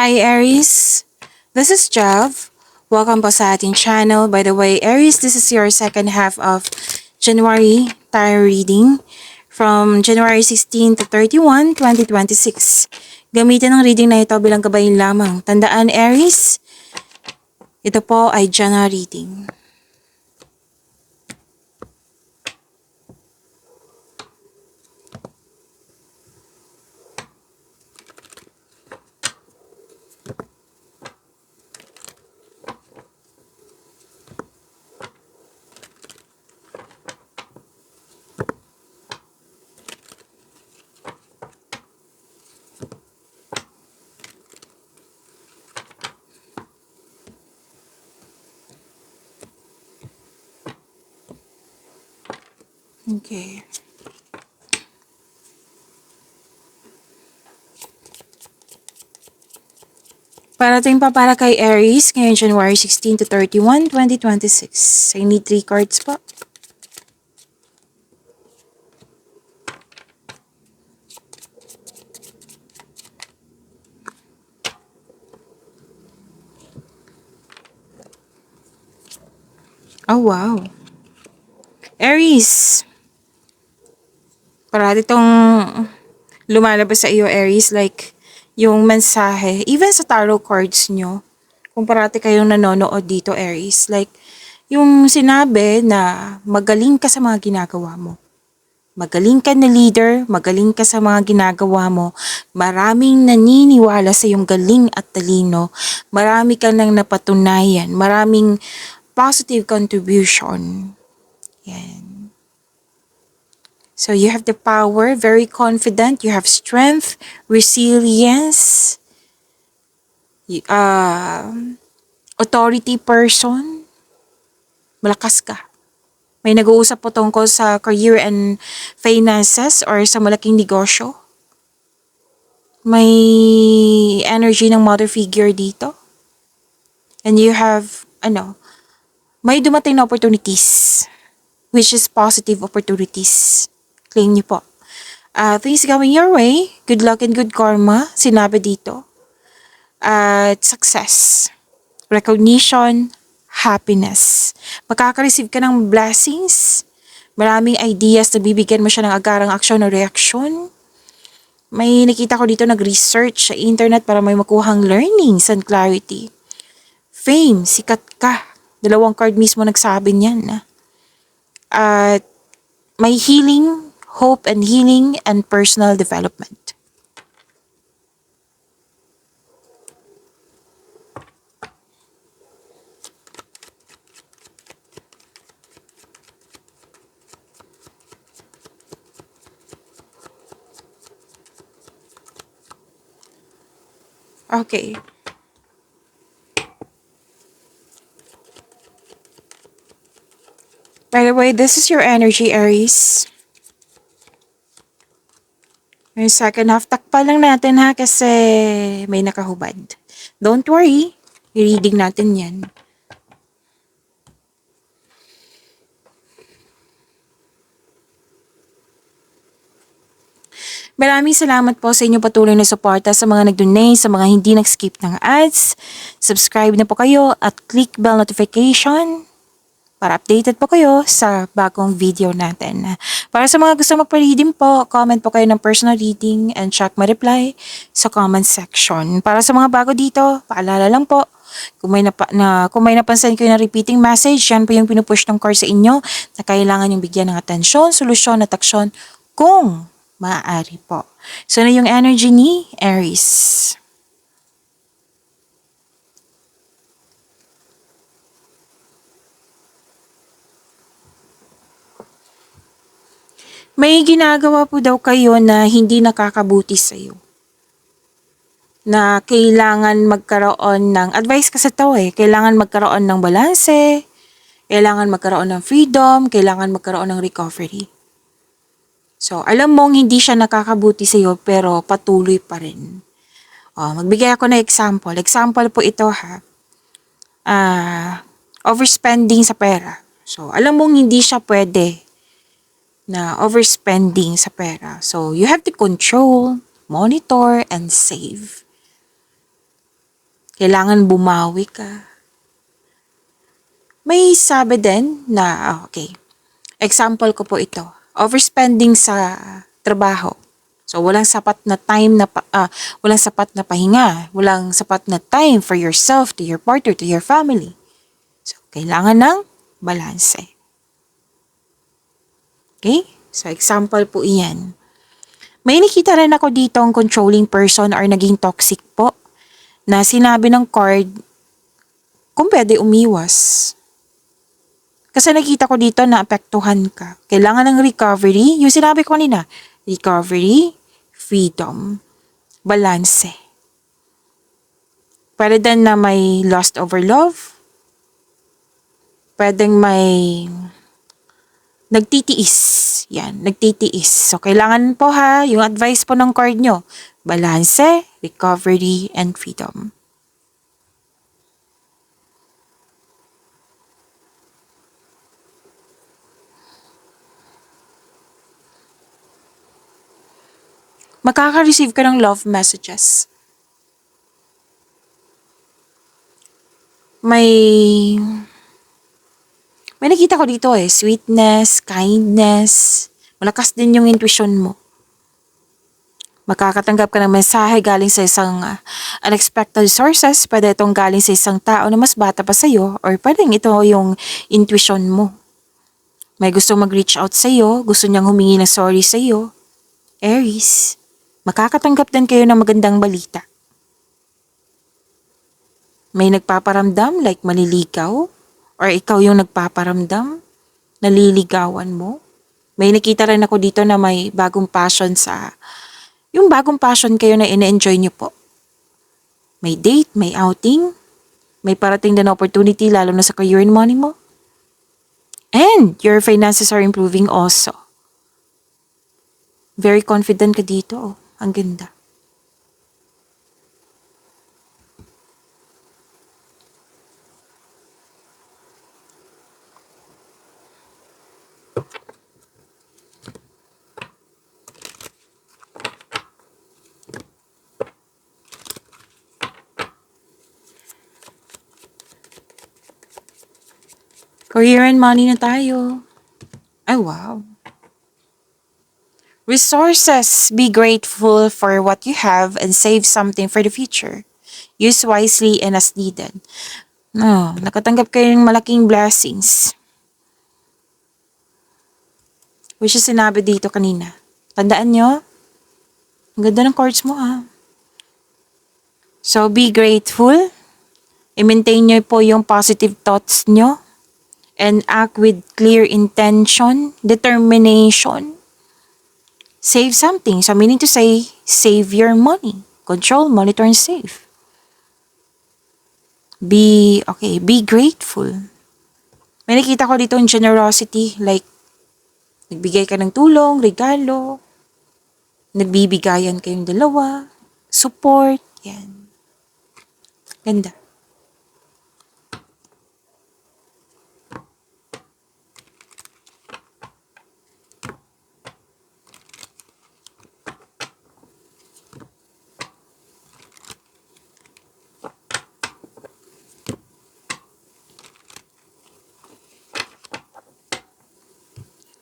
Hi Aries, this is Jav. Welcome po sa ating channel. By the way, Aries, this is your second half of January tarot reading from January 16 to 31, 2026. Gamitin ang reading na ito bilang gabayan lamang. Tandaan Aries, ito po ay general reading. Okay. Parating pa para kay Aries ngayon January 16 to 31, 2026. I need 3 cards po. Oh, wow. Aries. Parati itong lumalabas sa iyo, Aries, like yung mensahe, even sa tarot cards nyo, kung parati kayong nanonood dito, Aries, like yung sinabi na magaling ka sa mga ginagawa mo. Magaling ka na leader, magaling ka sa mga ginagawa mo. Maraming naniniwala sa iyong galing at talino. Marami ka nang napatunayan. Maraming positive contribution. Yan. So you have the power, very confident, you have strength, resilience, authority person, malakas ka. May nag-uusap po tungkol sa career and finances or sa malaking negosyo. May energy ng mother figure dito. And you have, may dumating na opportunities, which is positive opportunities. Claim niyo po. Things coming your way, good luck and good karma, sinabi dito. At success, recognition, happiness. Makaka-receive ka ng blessings, maraming ideas na bibigyan mo siya ng agarang aksyon o reaksyon. May nakita ko dito nag-research sa internet para may makuhang learnings and clarity. Fame, sikat ka. 2 card mismo nagsabi niyan. At may healing, hope and healing and personal development. Okay. By the way, this is your energy, Aries. Yung second half, takpa lang natin ha kasi may nakahubad. Don't worry, i-reading natin yan. Maraming salamat po sa inyong patuloy na suporta sa mga nag-donate, sa mga hindi nag-skip ng ads. Subscribe na po kayo at click bell notification para updated po kayo sa bagong video natin. Para sa mga gusto magpa-reading po, comment po kayo ng personal reading and check my reply sa comment section. Para sa mga bago dito, paalala lang po, kung may napansin kayo na repeating message, yan po yung pinupush ng card sa inyo na kailangan yung bigyan ng atensyon, solusyon at aksyon kung maaari po. So na yung energy ni Aries. May ginagawa po daw kayo na hindi nakakabuti sa iyo. Na kailangan magkaroon ng, advice kasi to kailangan magkaroon ng balanse, kailangan magkaroon ng freedom, kailangan magkaroon ng recovery. So, alam mong hindi siya nakakabuti sa iyo pero patuloy pa rin. Magbigay ako ng example. Example po ito ha. Overspending sa pera. So, alam mong hindi siya pwede na overspending sa pera. So, you have to control, monitor, and save. Kailangan bumawi ka. May sabi din na, okay, example ko po ito, overspending sa trabaho. So, walang sapat na time na, walang sapat na pahinga, walang sapat na time for yourself, to your partner, to your family. So, kailangan ng balanse. Okay? So, example po iyan. May nakita rin ako dito ang controlling person or naging toxic po na sinabi ng card kung pwede umiwas. Kasi nakita ko dito na apektuhan ka. Kailangan ng recovery. Yung sinabi ko kanina, recovery, freedom, balanse. Pwede din na may lust over love. Pwedeng may nagtitiis. Yan, nagtitiis. So, kailangan po yung advice po ng card nyo. Balanse, recovery, and freedom. Makaka-receive ka ng love messages. May nakita ko dito sweetness, kindness, malakas din yung intuition mo. Makakatanggap ka ng mensahe galing sa isang unexpected sources. Pwede itong galing sa isang tao na mas bata pa sa'yo or pwedeng ito yung intuition mo. May gusto mag-reach out sa'yo, gusto niyang humingi ng sorry sa'yo. Aries, makakatanggap din kayo ng magandang balita. May nagpaparamdam like maliligaw or ikaw yung nagpaparamdam, naliligawan mo. May nakita rin ako dito na may bagong passion yung bagong passion kayo na ina-enjoy nyo po. May date, may outing, may parating na opportunity lalo na sa career and money mo. And your finances are improving also. Very confident ka dito. Ang ganda. Career and money na tayo. Ay, wow. Resources. Be grateful for what you have and save something for the future. Use wisely and as needed. No, nakatanggap kayo ng malaking blessings. Which is sinabi dito kanina. Tandaan nyo? Ang ganda ng cards mo So, be grateful. I-maintain nyo po yung positive thoughts nyo. And act with clear intention, determination. Save something. So, meaning to say, save your money. Control, monitor, and save. Be grateful. May nakita ko dito yung generosity. Like, nagbigay ka ng tulong, regalo. Nagbibigayan kayong dalawa. Support. Yan. Ganda.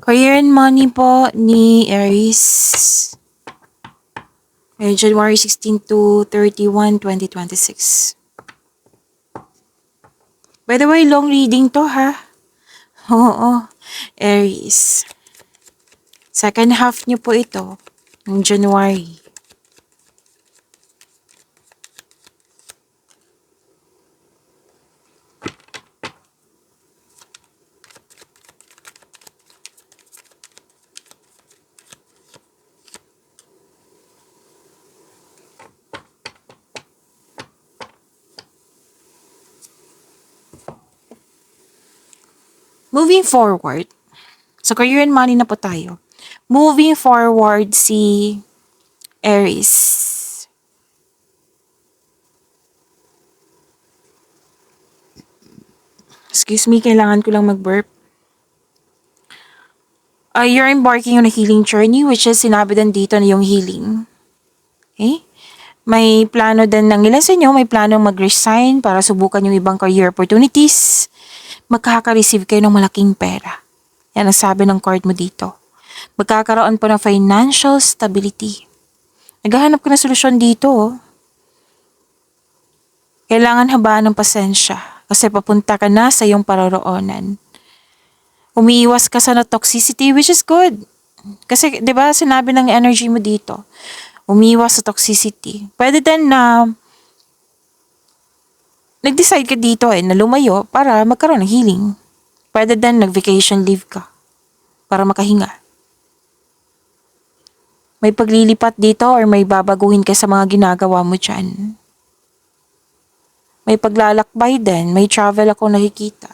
Career and money po ni Aries. January 16 to 31, 2026. By the way, long reading to Oo, Aries. Second half niyo po ito, ng January. Moving forward, sa career and money na po tayo. Moving forward si Aries. Excuse me, kailangan ko lang mag-burp. You're embarking on a healing journey, which is sinabi din dito na yung healing. Okay? May plano din ng ilan sa inyo, may plano mag-resign para subukan yung ibang career opportunities. Magkaka-receive kayo ng malaking pera. Yan ang sabi ng card mo dito. Magkakaroon po ng financial stability. Naghahanap ka ng solusyon dito. Oh. Kailangan habaan ng pasensya kasi papunta ka na sa iyong paroroonan. Umiiwas ka sa toxicity, which is good. Kasi 'di ba sinabi ng energy mo dito, umiiwas sa toxicity. Pwede din na nag-decide ka dito na lumayo para magkaroon ng healing. Pwede din nag-vacation leave ka para makahinga. May paglilipat dito or may babaguhin ka sa mga ginagawa mo dyan. May paglalakbay din, may travel ako nakikita.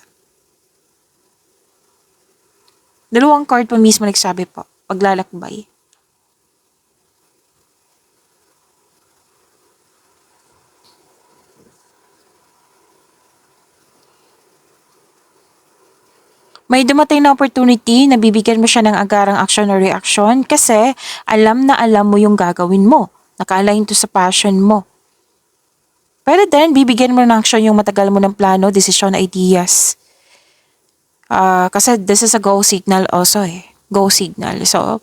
Dalawang card pa mismo nagsabi po, paglalakbay. May dumating na opportunity na bibigyan mo siya ng agarang action or reaction kasi alam na alam mo yung gagawin mo. Naka-align to sa passion mo. Pero then, bibigyan mo ng action yung matagal mo ng plano, desisyon, ideas. Kasi this is a go signal also Go signal. So,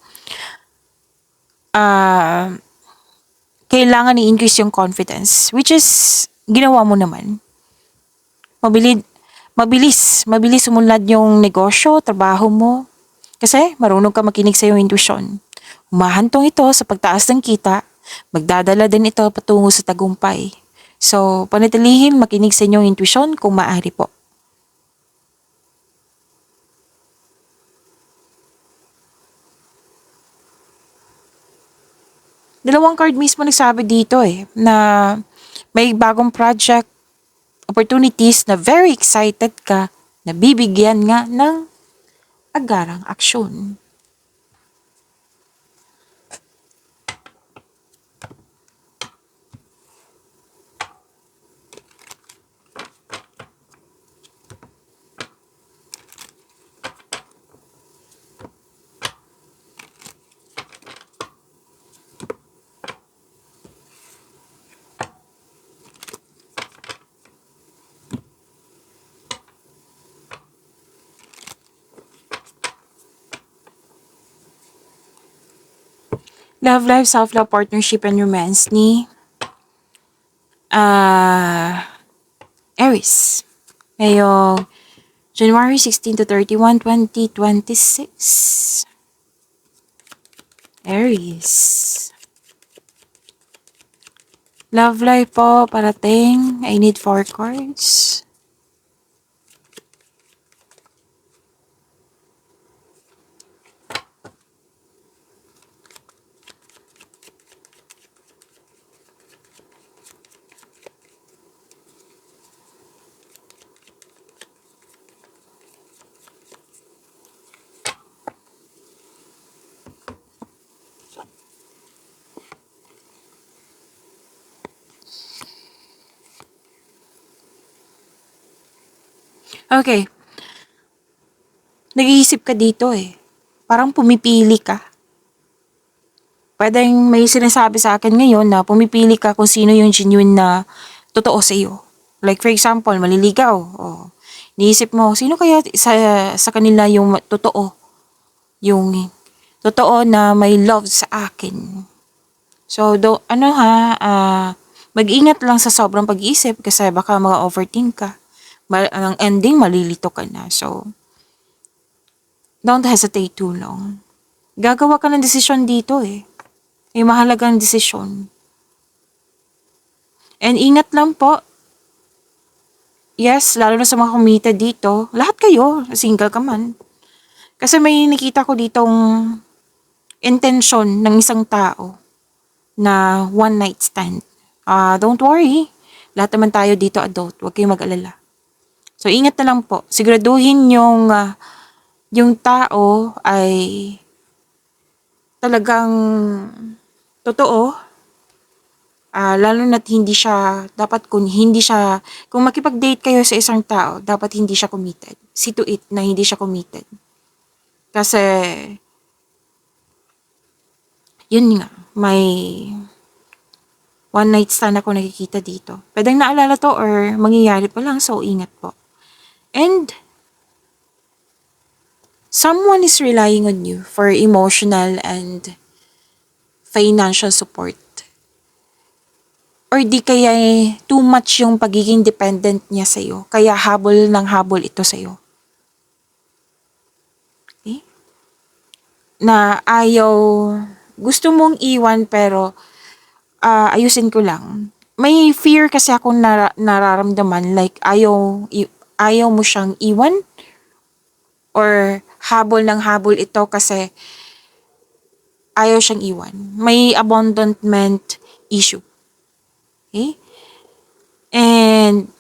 kailangan i-increase yung confidence, which is, ginawa mo naman. Mabilis sumunlad yung negosyo, trabaho mo. Kasi marunong ka makinig sa iyong intuition. Humahantong ito sa pagtaas ng kita, magdadala din ito patungo sa tagumpay. So, panatilihin makinig sa inyong intuition kung maaari po. Dalawang card mismo nagsabi dito na may bagong project, opportunities na very excited ka na bibigyan nga ng agarang aksyon. Love life, self-love, partnership, and romance ni Aries. Ngayong January 16 to 31, 2026. Aries. Love life po, parating. I need 4 cards. Okay. Nag-iisip ka dito Parang pumipili ka. Pwedeng may sinasabi sa akin ngayon na pumipili ka kung sino yung genuine na totoo sa iyo. Like for example, maliligaw. O, niisip mo, sino kaya sa kanila yung totoo? Yung totoo na may love sa akin. So, mag-ingat lang sa sobrang pag-iisip kasi baka mga-overthink ka. Ang ending, malilito ka na. So, don't hesitate too long. Gagawa ka ng desisyon dito May mahalagang desisyon. And ingat lang po. Yes, lalo na sa mga committed dito. Lahat kayo, single ka man. Kasi may nakita ko ditong intention ng isang tao na one night stand. Don't worry. Lahat naman tayo dito adult. Huwag kayong mag-alala. So, ingat na lang po. Siguraduhin yung tao ay talagang totoo. Lalo na't kung makipag-date kayo sa isang tao, dapat hindi siya committed. See to it na hindi siya committed. Kasi, yun nga, may One night stand ako nakikita dito. Pwedeng naalala to or mangyayari pa lang, so ingat po. And someone is relying on you for emotional and financial support. Or di kaya too much yung pagiging dependent niya sa'yo. Kaya habol ng habol ito sa'yo. Okay? Na ayaw, gusto mong iwan pero ayusin ko lang. May fear kasi akong nararamdaman like ayaw mo siyang iwan or habol ng habol ito kasi ayaw siyang iwan. May abandonment issue. Okay? And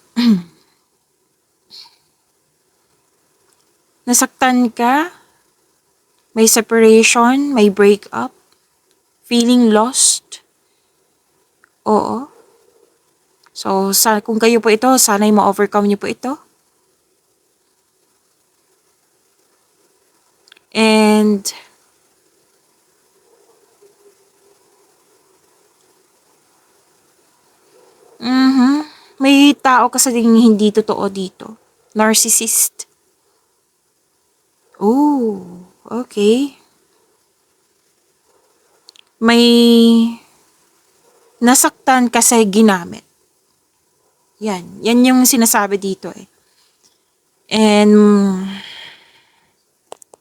nasaktan ka, may separation, may breakup, feeling lost. Oo. So, kung kayo po ito, sana'y ma-overcome niyo po ito. And may tao kasi ding hindi totoo dito. Narcissist. Oh, okay. May nasaktan kasi ginamit. Yan yung sinasabi dito eh. And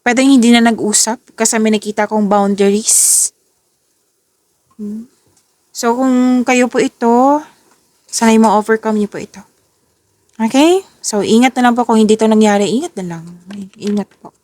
pwedeng hindi na nag-usap kasi may nakita kong boundaries. So kung kayo po ito, sana'y ma-overcome niyo po ito. Okay? So ingat na lang po kung hindi ito nangyari. Ingat na lang. Ingat po.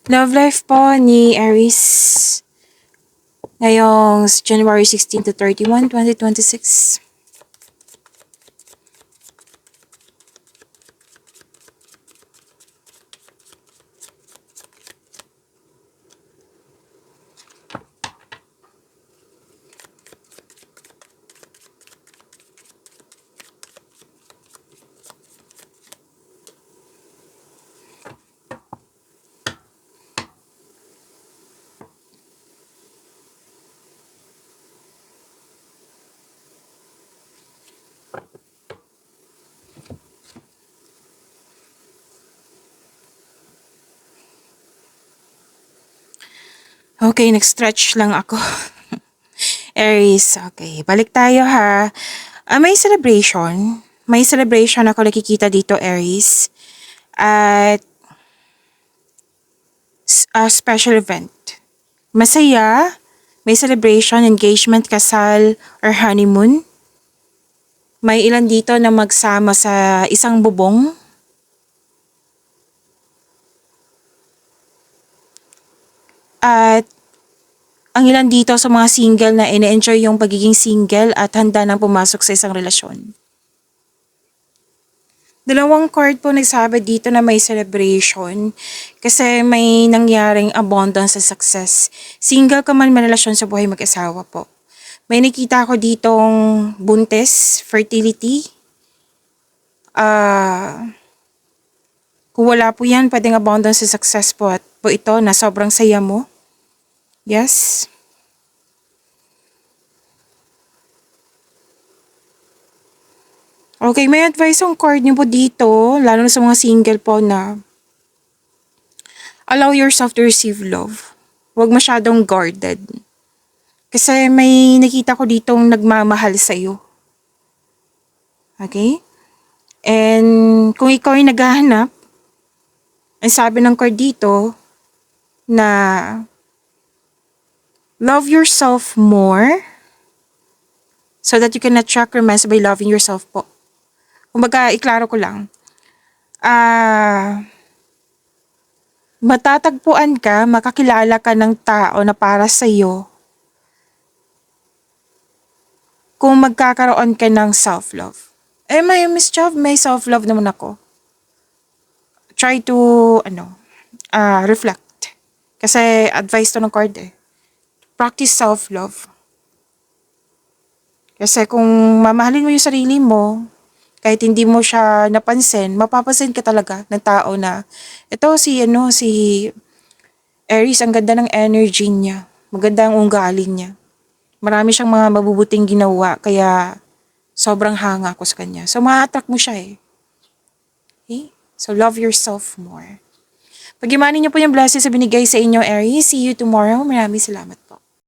Love life po ni Aries ngayong January 16 to 31, 2026. Okay, nag-stretch lang ako. Aries, okay. Balik tayo ha. May celebration. May celebration ako nakikita dito, Aries. At a special event. Masaya. May celebration, engagement, kasal, or honeymoon. May ilan dito na magsama sa isang bubong. At ang ilan dito sa mga single na ine-enjoy yung pagiging single at handa nang pumasok sa isang relasyon. Dalawang card po nagsabi dito na may celebration kasi may nangyaring abundance sa success. Single ka man, may relasyon sa buhay mag-asawa po. May nakita ko ditong buntis, fertility. Kung wala po yan, pwedeng abundance sa success po at po ito na sobrang saya mo. Yes. Okay, may advice ang card niyo po dito, lalo na sa mga single po na allow yourself to receive love. Huwag masyadong guarded. Kasi may nakita ko ditong nagmamahal sa'yo. Okay? And kung ikaw ay naghahanap, ang sabi ng card dito na love yourself more so that you can attract romance by loving yourself po. Kumbaga, iklaro ko lang. Matatagpuan ka, makakilala ka ng tao na para sa'yo kung magkakaroon ka ng self-love. Miss Job, may self-love naman ako. Try to, reflect. Kasi advice to ng card eh. Practice self-love. Kasi kung mamahalin mo yung sarili mo, kahit hindi mo siya napansin, mapapansin ka talaga ng tao na, ito si Aries, ang ganda ng energy niya. Maganda ang ugali niya. Marami siyang mga mabubuting ginawa, kaya sobrang hanga ko sa kanya. So, ma-attract mo siya eh. Okay? So, love yourself more. Pag-imanin niyo po yung blessings na binigay sa inyo, Aries. See you tomorrow. Maraming salamat.